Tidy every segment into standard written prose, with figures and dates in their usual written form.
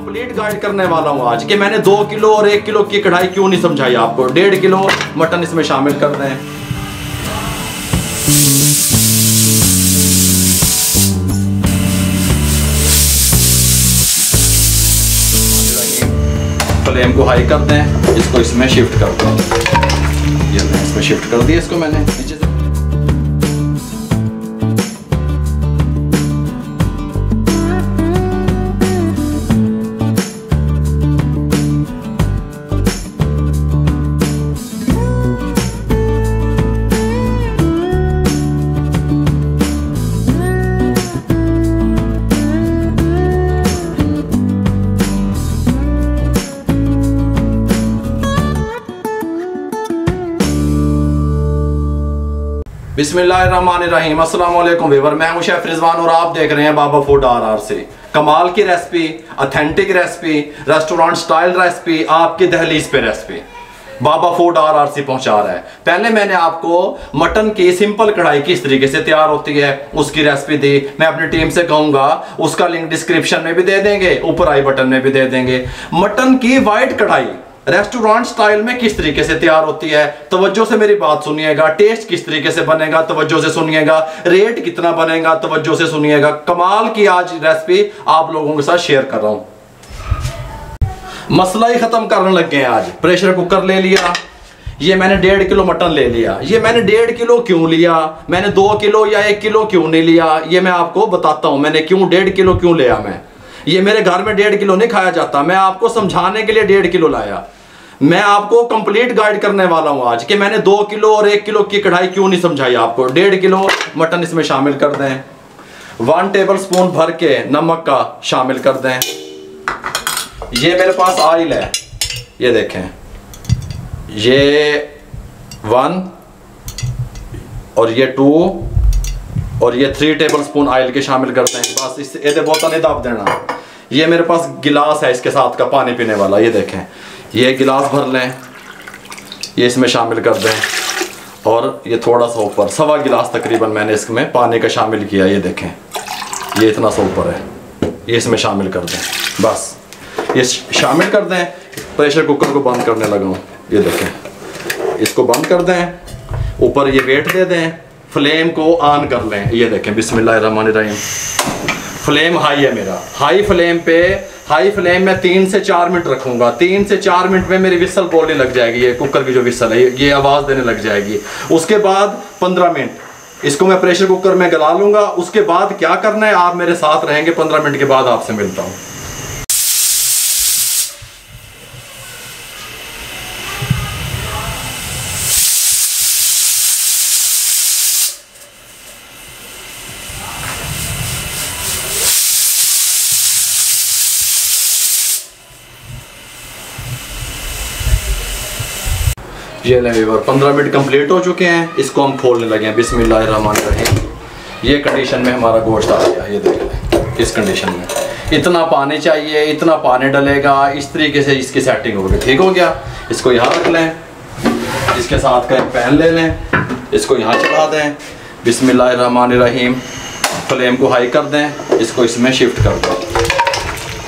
Complete guide करने वाला हूँ आज कि मैंने 2 किलो और 1 किलो की कढ़ाई क्यों नहीं समझाई आपको। 1.5 किलो मटन इसमें शामिल कर दें। फ्लेम को हाई कर दें, इसको इसमें शिफ्ट कर दें। ये इसमें शिफ्ट कर दिया इसको मैंने नीचे से। बिस्मिल्लाहिर्रहमानिर्रहीम। अस्सलाम वालेकुम व्यूअर, मैं हूं शेफ रिजवान और आप देख रहे हैं बाबा फूड RR से। कमाल की recipe, authentic recipe, restaurant style recipe, आपकी दहलीज पे रेसिपी बाबा फूड RR से पहुंचा रहा है। पहले मैंने आपको मटन की सिंपल कढ़ाई किस तरीके से तैयार होती है उसकी रेसिपी दी। मैं अपनी टीम से कहूंगा उसका लिंक डिस्क्रिप्शन में भी दे देंगे, ऊपर आई बटन में भी दे देंगे। मटन की वाइट कढ़ाई रेस्टोरेंट स्टाइल में किस तरीके से तैयार होती है, तवज्जो से मेरी बात सुनिएगा। टेस्ट किस तरीके से बनेगा, तवज्जो से सुनिएगा। रेट कितना बनेगा, तवज्जो से सुनिएगा। कमाल की आज रेसिपी आप लोगों के साथ शेयर कर रहा हूं। मसला ही खत्म करने लग गए आज। प्रेशर कुकर ले लिया, ये मैंने 1.5 किलो मटन ले लिया। ये मैंने 1.5 किलो क्यों लिया, मैंने 2 किलो या 1 किलो क्यों नहीं लिया, ये मैं आपको बताता हूं। मैंने क्यों 1.5 किलो क्यों लिया। मैं ये मेरे घर में 1.5 किलो नहीं खाया जाता, मैं आपको समझाने के लिए 1.5 किलो लाया। मैं आपको कंप्लीट गाइड करने वाला हूं आज कि मैंने 2 किलो और 1 किलो की कढ़ाई क्यों नहीं समझाई आपको। 1.5 किलो मटन इसमें शामिल कर दें। 1 टेबल स्पून भर के नमक का शामिल कर दें। ये मेरे पास ऑयल है, ये देखें, ये 1 और ये 2 और ये 3 टेबल स्पून ऑयल के शामिल करते हैं। बस इससे ये बोतल नहीं दाब देना। ये मेरे पास गिलास है इसके साथ का पानी पीने वाला, ये देखें, ये गिलास भर लें, ये इसमें शामिल कर दें। और ये थोड़ा सा ऊपर 1.25 गिलास तकरीबन मैंने इसमें पानी का शामिल किया। ये देखें, ये इतना सा ऊपर है, ये इसमें शामिल कर दें। बस ये शामिल कर दें। प्रेशर कुकर को बंद करने लगा हूँ, ये देखें, इसको बंद कर दें। ऊपर ये वेट दे दें, फ्लेम को ऑन कर लें। ये देखें, बिस्मिल्लाहिर्रहमानिर्रहीम। फ्लेम हाई है मेरा, हाई फ्लेम में 3 से 4 मिनट रखूंगा। 3 से 4 मिनट में मेरी विसल बोलने लग जाएगी। ये कुकर की जो विसल है ये आवाज़ देने लग जाएगी। उसके बाद 15 मिनट इसको मैं प्रेशर कुकर में गला लूंगा। उसके बाद क्या करना है आप मेरे साथ रहेंगे। 15 मिनट के बाद आपसे मिलता हूँ। ये ले व्यूअर, 15 मिनट कंप्लीट हो चुके हैं। इसको हम खोलने लगे हैं। बिस्मिल्लाहिर्रहमानिर्रहीम। ये कंडीशन में हमारा गोश्त आ गया। ये देख लें, इस कंडीशन में इतना पानी चाहिए, इतना पानी डलेगा, इस तरीके से इसकी सेटिंग होगी। ठीक हो गया। इसको यहाँ रख लें, इसके साथ का एक पैन ले लें, इसको यहाँ चढ़ा दें। बिस्मिल्लाहिर्रहमानिर्रहीम। फ्लेम को हाई कर दें, इसको इसमें शिफ्ट कर दें।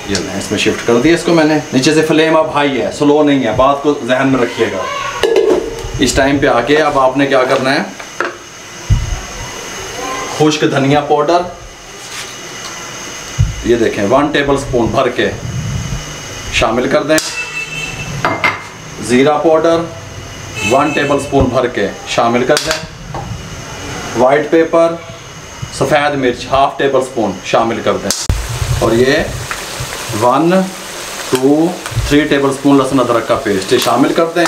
ये लें, इसमें शिफ्ट कर दिया इसको मैंने। नीचे से फ्लेम अब हाई है, स्लो नहीं है, बात को जहन में रखिएगा। इस टाइम पे आके अब आपने क्या करना है, खुश्क धनिया पाउडर, ये देखें 1 टेबल स्पून भर के शामिल कर दें। जीरा पाउडर 1 टेबल स्पून भर के शामिल कर दें। वाइट पेपर, सफ़ेद मिर्च 1/2 टेबल स्पून शामिल कर दें। और ये 1, 2, 3 टेबल स्पून लहसुन अदरक का पेस्ट शामिल कर दें।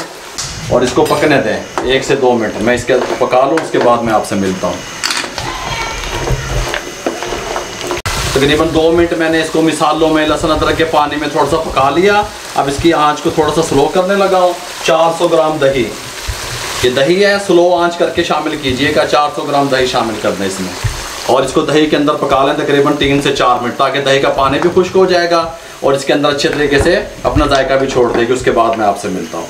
और इसको पकने दें 1 से 2 मिनट। मैं इसके पका लूँ, उसके बाद मैं आपसे मिलता हूँ। तकरीबन 2 मिनट मैंने इसको मिसालों में लहसुन अदरक के पानी में थोड़ा सा पका लिया। अब इसकी आंच को थोड़ा सा स्लो करने लगा हूँ। 400 ग्राम दही, ये दही है, स्लो आंच करके शामिल कीजिएगा। 400 ग्राम दही शामिल कर दें इसमें। और इसको दही के अंदर पका लें तकरीबन 3 से 4 मिनट, ताकि दही का पानी भी खुश्क हो जाएगा और इसके अंदर अच्छे तरीके से अपना जायका भी छोड़ देगी। उसके बाद मैं आपसे मिलता हूँ।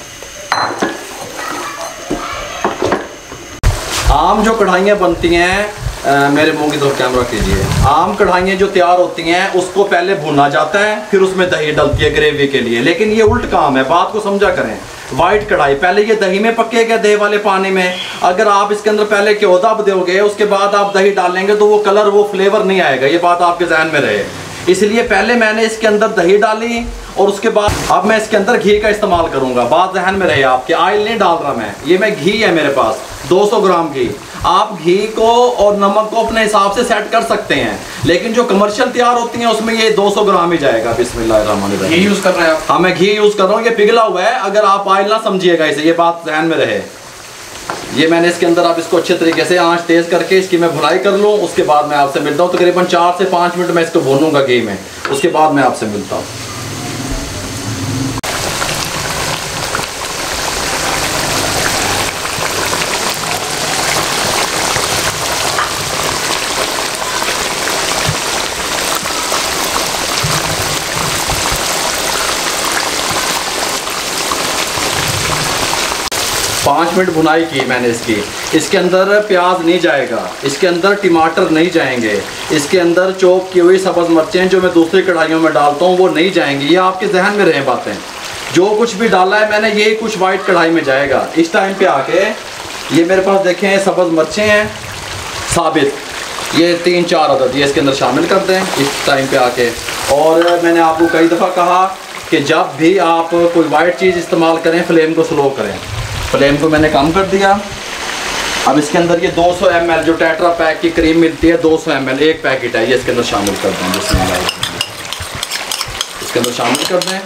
आम जो कढ़ाइयाँ बनती हैं मेरे मुंह की तरफ कैमरा कीजिए। आम कढ़ाइयाँ जो तैयार होती हैं उसको पहले भुना जाता है, फिर उसमें दही डलती है ग्रेवी के लिए, लेकिन ये उल्ट काम है, बात को समझा करें। वाइट कढ़ाई पहले ये दही में पकेगा, दही वाले पानी में। अगर आप इसके अंदर पहले घ्यो दाब दोगे, उसके बाद आप दही डालेंगे तो वो कलर, वो फ्लेवर नहीं आएगा। ये बात आपके जहन में रहे। इसलिए पहले मैंने इसके अंदर दही डाली और उसके बाद अब मैं इसके अंदर घी का इस्तेमाल करूंगा। बात जहन में रहे आपके, ऑयल नहीं डाल रहा मैं घी है मेरे पास 200 ग्राम घी। आप घी को और नमक को अपने हिसाब से सेट कर सकते हैं, लेकिन जो कमर्शियल तैयार होती हैं उसमें ये 200 ग्राम ही जाएगा। बिस्मिल्लाहिर्रहमानिर्रहीम। घी यूज कर रहे हैं आप? हाँ, मैं घी यूज कर रहा हूँ। ये पिघला हुआ है, अगर आप ऑयल ना समझिएगा इसे, ये बात ध्यान में रहे। ये मैंने इसके अंदर आप इसको अच्छे तरीके से आंच तेज करके इसकी मैं भुनाई कर लूँ, उसके बाद मैं आपसे मिलता हूँ। तकरीबन 4 से 5 मिनट मैं इसको भूनूंगा घी में, उसके बाद मैं आपसे मिलता हूँ। पाँच मिनट भुनाई की मैंने इसकी। इसके अंदर प्याज नहीं जाएगा, इसके अंदर टमाटर नहीं जाएंगे, इसके अंदर चॉप की हुई सब्ज़ मिर्चें जो मैं दूसरी कढ़ाइयों में डालता हूँ वो नहीं जाएंगी। ये आपके जहन में रहे बातें। जो कुछ भी डाला है मैंने यही कुछ वाइट कढ़ाई में जाएगा। इस टाइम पे आके ये मेरे पास देखें सब्ज़ मिर्चें हैं साबित, ये 3-4 अदद ये इसके अंदर शामिल कर दें इस टाइम पे आके। और मैंने आपको कई दफ़ा कहा कि जब भी आप कोई वाइट चीज़ इस्तेमाल करें फ्लेम को स्लो करें। फ्लेम को मैंने कम कर दिया। अब इसके अंदर ये 200 ml जो टेट्रा पैक की क्रीम मिलती है, 200 ml एक पैकेट है, ये इसके अंदर शामिल कर दें। इसके अंदर शामिल कर दें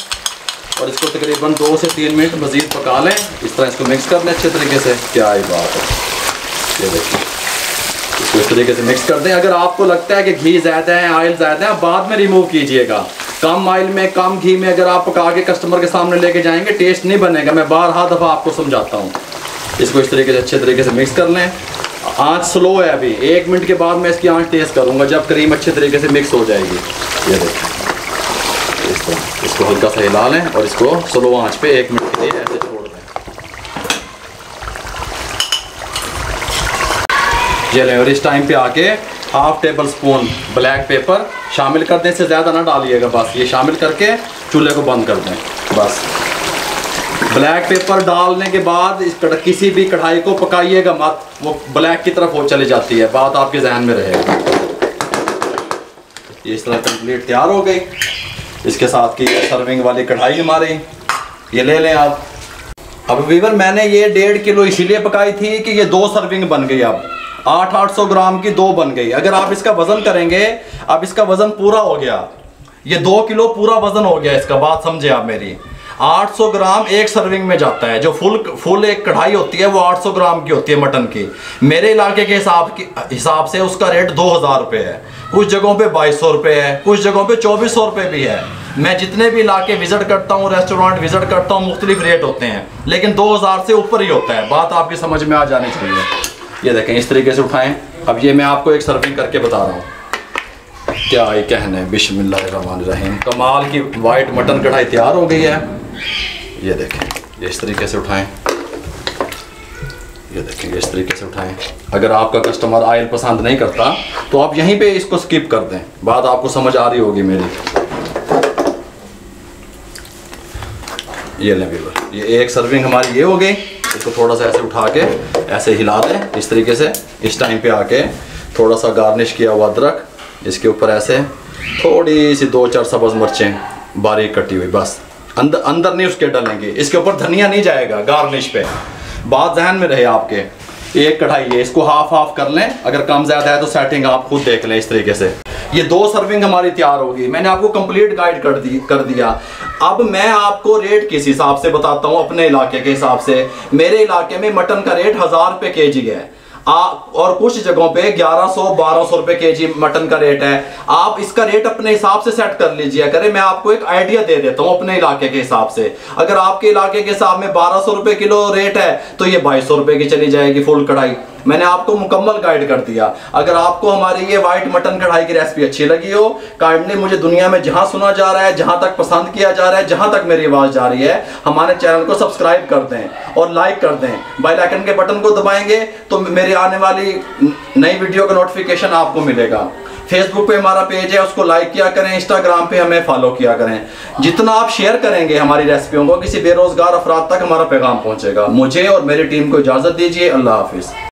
और इसको तकरीबन 2 से 3 मिनट मज़ीद पका लें। इस तरह इसको मिक्स कर लें अच्छे तरीके से। क्या ही बात है, ये देखिए, इसको इस तरीके से मिक्स कर दें। अगर आपको लगता है कि घी ज़्यादा है, ऑयल ज़्यादा है, आप बाद में रिमूव कीजिएगा। कम ऑयल में कम घी में अगर आप पका के कस्टमर के सामने लेके जाएंगे टेस्ट नहीं बनेगा। मैं बारहा दफ़ा आपको समझाता हूँ। इसको इस तरीके से अच्छे तरीके से मिक्स कर लें। आंच स्लो है अभी, 1 मिनट के बाद मैं इसकी आंच तेज़ करूँगा जब क्रीम अच्छे तरीके से मिक्स हो जाएगी। ये देखिए, इस तरह इसको हल्का सा हिला लें और इसको स्लो आंच पे 1 मिनट के लिए ऐसे छोड़ दें। ये लें, और इस टाइम पे आके 1/2 टेबल स्पून ब्लैक पेपर शामिल कर दें। इससे ज़्यादा ना डालिएगा, बस ये शामिल करके चूल्हे को बंद कर दें। बस ब्लैक पेपर डालने के बाद किसी भी कढ़ाई को पकाइएगा मत, वो ब्लैक की तरफ हो चली जाती है। बात आपके जहन में रहेगा। ये इस तरह कंप्लीट तैयार हो गई। इसके साथ की सर्विंग वाली कढ़ाई हमारी ये ले लें आप। अब वीवर मैंने ये 1.5 किलो इसीलिए पकाई थी कि ये 2 सर्विंग बन गई। अब 800 ग्राम की 2 बन गई। अगर आप इसका वजन करेंगे, अब इसका वजन पूरा हो गया, ये 2 किलो पूरा वजन हो गया इसका। बात समझे आप मेरी। 800 ग्राम एक सर्विंग में जाता है। जो फुल एक कढ़ाई होती है वो 800 ग्राम की होती है मटन की। मेरे इलाके के हिसाब से उसका रेट 2000 रुपये है, कुछ जगहों पे 2200 रुपये है, कुछ जगहों पे 2400 रुपये भी है। मैं जितने भी इलाके विजिट करता हूँ, रेस्टोरेंट विजिट करता हूँ, मुख्तलिफ रेट होते हैं, लेकिन 2000 से ऊपर ही होता है। बात आपकी समझ में आ जानी चाहिए। ये देखें, इस तरीके से उठाएं। अब ये मैं आपको एक सर्विंग करके बता रहा हूँ। क्या ही कहने, बिस्मिल्लाहिर्रहमानिर्रहीम। कमाल की वाइट मटन कढ़ाई तैयार हो गई है। ये देखें, ये इस तरीके से उठाएं। ये देखें, इस तरीके से उठाएं। अगर आपका कस्टमर ऑयल पसंद नहीं करता तो आप यहीं पे इसको स्किप कर दें। बात आपको समझ आ रही होगी मेरी। ये लें व्यूअर, ये एक सर्विंग हमारी ये हो गई। इसको थोड़ा सा ऐसे उठा के ऐसे हिला दें इस तरीके से। इस टाइम पे आके थोड़ा सा गार्निश किया हुआ अदरक, इसके ऊपर ऐसे थोड़ी सी 2-4 सब्ज़ मिर्चें बारीक कटी हुई, बस अंदर नहीं उसके डालेंगे। इसके ऊपर धनिया नहीं जाएगा गार्निश पे। बात ध्यान में रहे आपके। एक कढ़ाई है, इसको हाफ कर लें। अगर कम ज़्यादा है तो सेटिंग आप खुद देख लें। इस तरीके से ये 2 सर्विंग हमारी तैयार होगी। मैंने आपको कंप्लीट गाइड कर दिया। अब मैं आपको रेट किस हिसाब से बताता हूँ, अपने इलाके के हिसाब से। मेरे इलाके में मटन का रेट 1000 रुपये केजी है और कुछ जगहों पे 1100-1200 रुपये केजी मटन का रेट है। आप इसका रेट अपने हिसाब से सेट कर लीजिए करें। मैं आपको एक आइडिया दे देता हूँ अपने इलाके के हिसाब से। अगर आपके इलाके के हिसाब में 1200 रुपये किलो रेट है तो ये 2200 रुपये की चली जाएगी फुल कढ़ाई। मैंने आपको मुकम्मल गाइड कर दिया। अगर आपको हमारी ये वाइट मटन कढ़ाई की रेसिपी अच्छी लगी हो, काइंडली मुझे दुनिया में जहां सुना जा रहा है, जहां तक पसंद किया जा रहा है, जहां तक मेरी आवाज जा रही है, हमारे चैनल को सब्सक्राइब कर दें और लाइक कर दें। बेल आइकन के बटन को दबाएंगे तो मेरी आने वाली नई वीडियो का नोटिफिकेशन आपको मिलेगा। फेसबुक पे हमारा पेज है, उसको लाइक किया करें, इंस्टाग्राम पे हमें फॉलो किया करें। जितना आप शेयर करेंगे हमारी रेसिपियों को, किसी बेरोजगार अफराद तक हमारा पैगाम पहुंचेगा। मुझे और मेरी टीम को इजाजत दीजिए। अल्लाह हाफिज।